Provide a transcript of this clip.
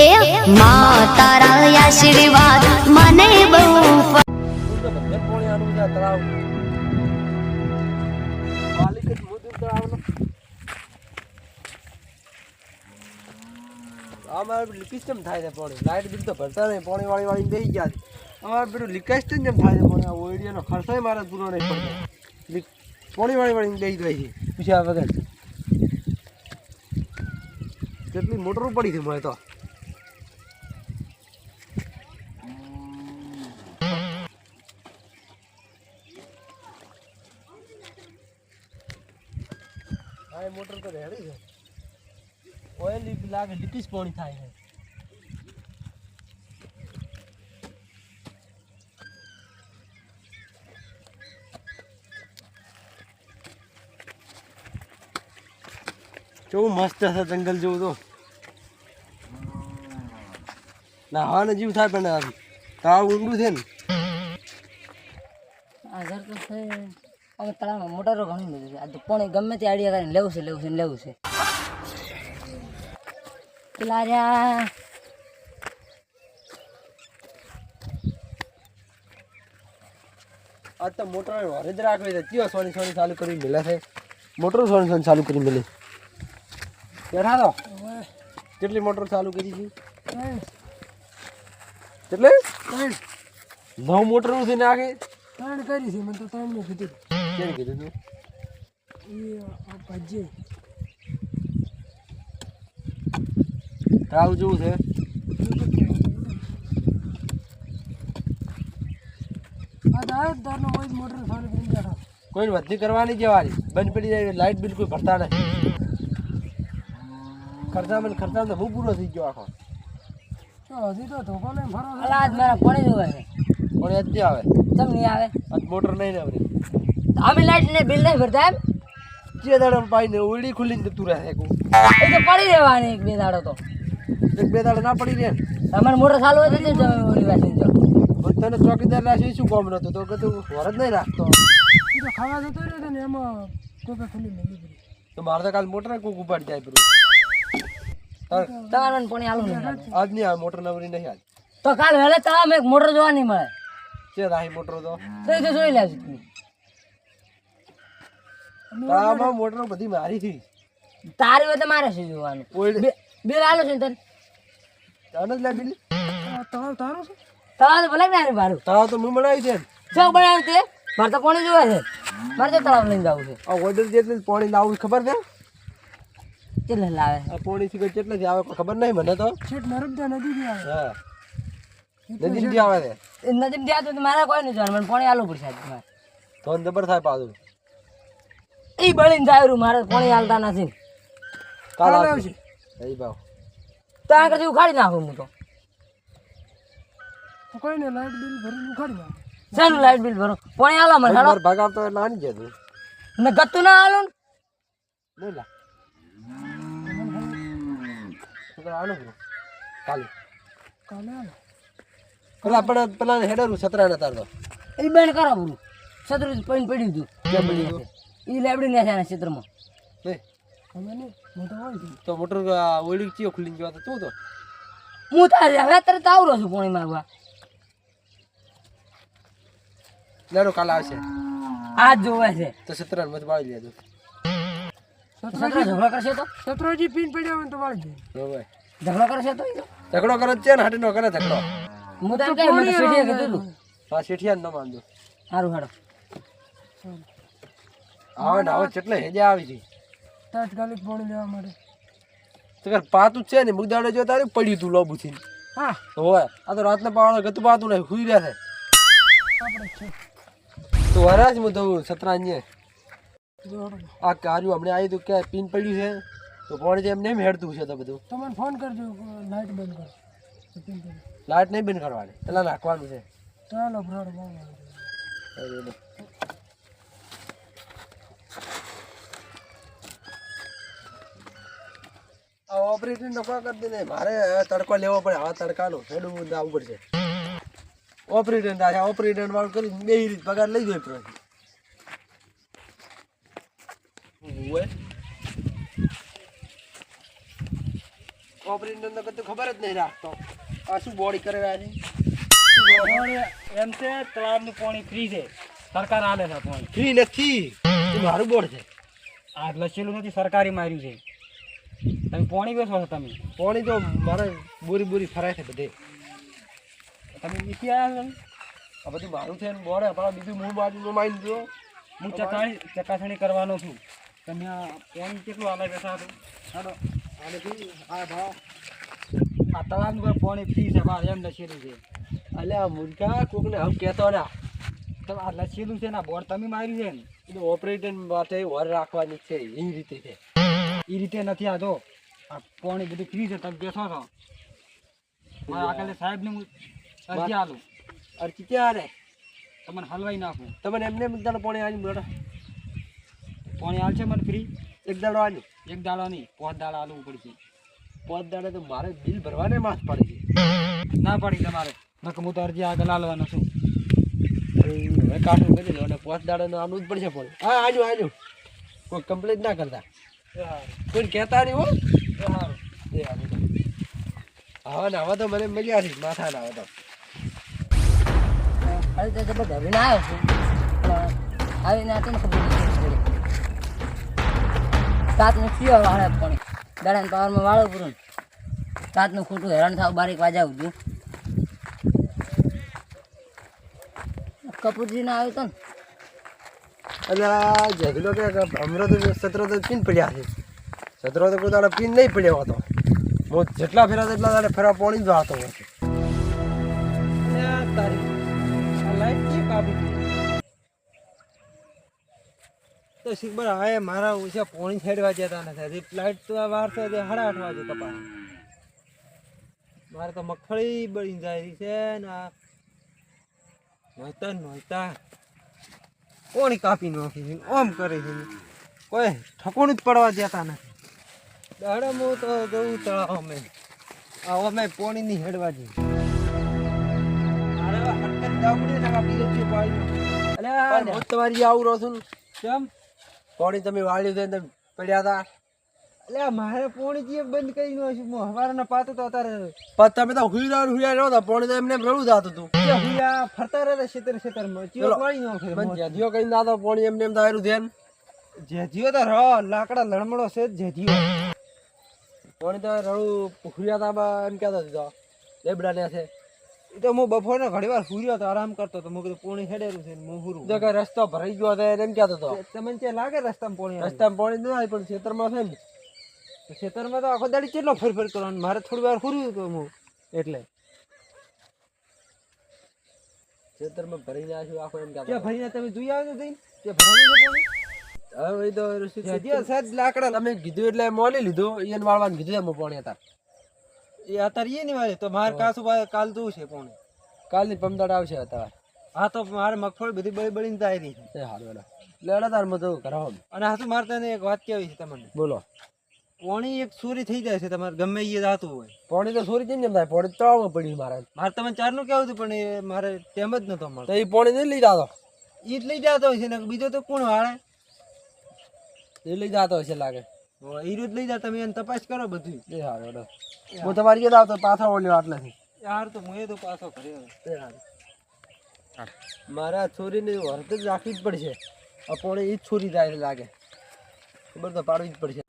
એ માં તારા આશીર્વાદ મને બહુ લીકેજ થાય છે પાણી લાઇટ બિલ તો ભરતા નહીં પાણી વાળી બેસી ગયા છે અમારે પેલું લીકેજ કેમ થાય છે પાણી ઓઈડિયાનો ખર્ચો મારે પૂરો નહીં પડતો પાણી વાળી બેસી ગઈ છે પૂછ્યા વગર કેટલી મોટરો પડી છે મને તો હા મોટર તો રેડી છે ઓઇલ લાગે લીકેજ પાણી થાય છે કેવું મસ્ત છે જંગલ જેવું તો નાહવાનો જીવ થાય પણ તાવ ઊંડું છે ને આ ઘર તો છે હવે તળાવમાં મોટરો ઘણી બધી છે આ તો પાણી ગમે તે આઈડિયા કરીને લેવું છે પેલા રહ્યા આ તો મોટર હરે જ રાખવી છે કયો સોની ચાલુ કરી મેલે છે મોટર સોની ચાલુ કરી મેલે બેઠા તો કેટલી મોટર ચાલુ કરી છે એટલે 9 મોટર છે નાખે ત્રણ કરી છે મને તો ત્રણ કીધું કેમ કીધું તું આ ભાજે તાવ જેવું છે આ દારનો હોય મોટર ચાલુ કરી બેઠો કોઈ વધતી કરવાની જવાની બંધ પડી જાય લાઇટ બિલકુલ ભરતા નથી ખર્ચા તો બહુ પૂરો થઈ ગયો આખો હજી તો ધોકો ને ફરો અલા આજ મારા પાણી જોવે છે પણ જ આવે કેમ નહીં આવે આજ મોટર નહીં ને હવે અમે લાઈટ ને બિલ નહીં ભરતા એમ જે દાડા પાઈને ઓળી ખુલ્લીને જતું રહે એ તો પડી રહેવાની એક બે દાડો તો એક બે દાડા ના પડી રહે તમારે મોટર ચાલુ હોય તો તમે ઓલી વાસી જો તને ચોકીદાર લાશી શું કામ નતો તો કે તું ઘર જ નહીં રાખતો એ તો ખાવા જતો રહ્યો ને એમાં કોપે ખુલ્લી મેલી પડી તો મારે તો કાલ મોટર કોક ઉપાડી જાય પેલું તમારે મને પાણી આલું નહીં આજ નહીં આવે મોટર નવરી નહીં આજ તો કાલ વહેલે તમે એક મોટર જોવા નહીં મળે છે રાહી મોટર તો તો એ તો જોઈ લેજો તમે આમાં મોટર બધી મારી થી તારી હોય તો મારે શું જોવાનું બિલ આલું છે ને તને તને જ લાગી તારું છે તળાવ તો ભલે ને આરે મારું તાવ તો મેં બનાવી છે શું બનાવ્યું તે મારે તો પાણી જોવે છે મારે તો તળાવ લઈને જવું છે આ ઓર્ડર જેટલી પાણી લાવવું ખબર છે કેટલે લાવે આ પાણી સિગરેટ કેટલેથી આવે ખબર નહીં મને તો છેટ નર્મદા નદી થી આવે હા નદીથી આવે છે એ નદીમ ત્યાં તો મારે કોઈ નહીં જોવાનું મને પાણી આલવું પડશે આજ તમારે તો જબર થાય પાછું એ બળીને જાય મારે પાણી હાલતા નથી કાલ કાલે આવશે એ ભાવ તો આ કરતી ઉખાડી નાખું હું તો કોઈ ને લાઈટ બિલ ભરીને ઉખાડી નાખ શાનું લાઈટ બિલ ભરો પાણી આલો મને હાલો ભાગ આવતો એટલે આની જતું ને ગત્તું ના આલો નહીં લા આનું કાલે કાલે આવે પેલા હેડર સતરા ના તાર તો એ બેન કરો બોલું સતરું પૈન પડ્યું હતું કેમ બની ગયું એ લેબડી ને છે ક્ષેત્રમાં નહીં અમે નહીં મોટો હોય છે તો મોટર ઓળી ચીયો ખુલ્લી ગયો તો તું તો હું તારે હવે તરત આવરો છું પાણી માંગવા લેરો કાલ આવશે આજ જોવે છે તો સતરા મત વાળી લેજો સતરો ઝઘડો કરશે તો સતરોજી પીન પડ્યા હોય તો વાળી દે હવે ઝઘડો કરશે તો ઈ તો ઝઘડો કરે છે ને હાટી નો કરે ઝઘડો હું તો એમ કહી મને સીડીએ કીધું તું આ શેઠિયા ન માનજો સારું હાડો આવે ને હવે કેટલે હેજા આવી છે તાત્કાલિક પાણી લેવા માટે તો કર પાતું છે ને મુગદાડે જો તારે પડ્યું તું લોબુ થી હા હોય આ તો રાતના પાવડા ગતું પાતું નહીં હુઈ રહ્યા છે આપણે છે તો વરાજ હું તો સતરાન્ય જોડો આ કાર્યું હમણાં આવી તો કે પીન પડ્યું છે તો પાણી એમ નહીં હેડતું છે તો બધું તમે ફોન કરજો લાઈટ બંધ કરો પીન કરી લાઇટ નહીં બંધ કરવાની પેલા નાખવાનું છે ચાલો ભરાડો બહુ ઓપરેટર નફા કરી દે મારે તડકો લેવો પડે હવે તડકાનો હેડું આવવું પડશે ઓપરેટર વાળું કરી બે રીત પગાર લઈ જાય પ્રતિ ઓપરેટર ને તો ખબર જ નહીં રાખતો આ શું બોડી કરે છે એમ છે તળાવનું પાણી ફ્રી છે સરકાર આલે છે પાણી ફ્રી નથી એ મારું બોર્ડ છે આ લસેલું નથી સરકારી માર્યું છે તમે પાણી બેસો છો તમે પાણી તો મારે બોરી ફરાય છે બધે તમે નીચે આવ્યા છો આ બધું મારું છે ને બોર્ડ આપણા બીજું હું બાજુ માઇન જો હું ચકાસણી કરવાનો છું તમે આ પાણી કેટલું આલે બેઠા છો હાલો આનેથી આ ભાવ આ તળાવનું પર પાણી ફ્રી છે બહાર એમ લસેલું છે અલ્યા મૂર્ખા કોકને આમ કહેતો ના તો આ લસેલું છે ને બોર્ડ તમે માર્યું છે ને એ ઓપરેટર માટે વર રાખવાની છે એ રીતે છે એ રીતે નથી આ જો આ પાણી બધું ફ્રી છે તમે બેસો છો મારા આગળ સાહેબને હું અરજી આલું અરજી ક્યાં રે તમને હલવાઈ નાખું તમને એમને એક દાડો પાણી આવી બેઠો પાણી હાલ છે મને ફ્રી એક દાડો આવ્યું એક દાડો નહીં 5 દાડા હાલવું પડશે 5 દાડે તો મારે બિલ ભરવાને માસ પડે છે ના પડી તમારે નકર હું તો અરજી આગળ હાલવાનો છું હવે કાઠું કરી લો અને 5 દાડાનું આનું જ પડશે પણ હા આજુ કોઈ કમ્પ્લેન ના કરતા કોઈ કહેતા નહીં હો એ હવે ને હવે તો મને મળ્યા છે માથા ના હવે તો અરે તો જબર ધરીને આવ્યો છું પણ આવીને આ તો ખબર નહીં પડી રાતનું પીવો વાળે પાણી દાડાને પાવરમાં વાળો પૂરું રાતનું ખોટું હેરાન થાવ 12 વાગ્યા સુધી કપૂરજી ના આવ્યો તો ને એટલે જગલો કે હમણાં તો સત્રો તો પીન પડ્યા છે સત્રો તો કોઈ દાડો પીન નહીં પડ્યો હતો હું જેટલા ફેરા તેટલા દાડે ફેરા પાણી જ વાળતો હોય છે તારી આ લાઈટ કેમ કાપી તો શીખબર હવે મારા ઓછા પોણી છેડવા જતા નથી લાઈટ તો આ વાર છે 8:30 વાગે કપાય મારે તો મગફળી બળી જાય છે ને આ નહોતા કોણી કાપી નાખી છે ઓમ કરે છે કોઈ ઠકોણું જ પડવા જતા નથી દાડામાં તો જવું તળાવ અમે આ અમે પોણી ની હેડવા જઈએ તમારી આવું રહો છું કેમ પાણી તમે વાળ્યું છે તમે પડ્યા હતા એટલે મારે પોણી જે બંધ કરી નાખ્યું હું હવારના પાતો તો અત્યારે પણ તમે તો હુયા રહો હતા પાણી તો એમને રડું જતું હતું હુયા ફરતા રહે ખેતરમાં ચીયો પાણી નાખે જેજીઓ કઈ ના તો પાણી એમને એમ તારું ધ્યાન જેજીઓ તો ર લાકડા લણમડો છે જેજીઓ પાણી તો રડું હુયા હતા એમ કહેતા હતા લેબડા ને છે એ તો હું બપોરનો ઘણી વાર હુર્યો તો આરામ કરતો તો મેં કીધું પોણી હેડેલું છે હું હુરું જો કઈ રસ્તો ભરાઈ ગયો હતો એમ કહેતો હતો તમને ત્યાં લાગે રસ્તામાં પોણી રસ્તામાં પાણી નહીં પણ ખેતરમાં છે ને ખેતરમાં તો આખો દાડી કેટલો ફેરફેર કરવાનો મારે થોડી વાર હુર્યું હતું હું એટલે ખેતરમાં ભરીને આવ્યું આખો એમ કહેતો ત્યાં ભરીને તમે જોઈ આવ્યો જઈને ત્યાં ભરવાનું છે પોણી હવે એ તો જેજીઓ સાહેબ લાકડા તમે કીધું એટલે મોલી લીધું એને વાળવાનું કીધું એમ પાણી હતા એ અત્યારે એ નહીં વાળે તો મારે કાસુ કાલ જોવું છે પોણી કાલની પમદાડ આવશે હતા હા તો મારે મગફળી બધી બળી બળીને જાય રહી છે એ હાલ વેલા લેડા તાર મતો કરાવો અને હા તો મારે તને એક વાત કહેવી છે તમને બોલો પોણી એક સુરી થઈ જાય છે તમારે ગમે એ જાતું હોય પાણી તો સોરી કેમ થાય પાણી તળાવમાં પડ્યું મારે મારે તમને ચારનું કેવું હતું પણ એ મારે તેમ જ નતો મળતો તો એ પાણી નહીં લઈ જતો એ જ લઈ જતો હોય છે ને બીજો તો કોણ વાળે એ લઈ જતો હશે લાગે એ રોજ લઈ જા તમે એને તપાસ કરો બધું એ હાલ વેલો હું તમારી યાદ આવતો પાછા ઓળ્યો આટલાથી યાર તો હું તો પાછો કર્યો એ હાલ મારા છોરીને વર્ત જ રાખવી જ પડશે આ પાણી એ જ છોરી જાય લાગે ખબર તો પાડવી જ પડશે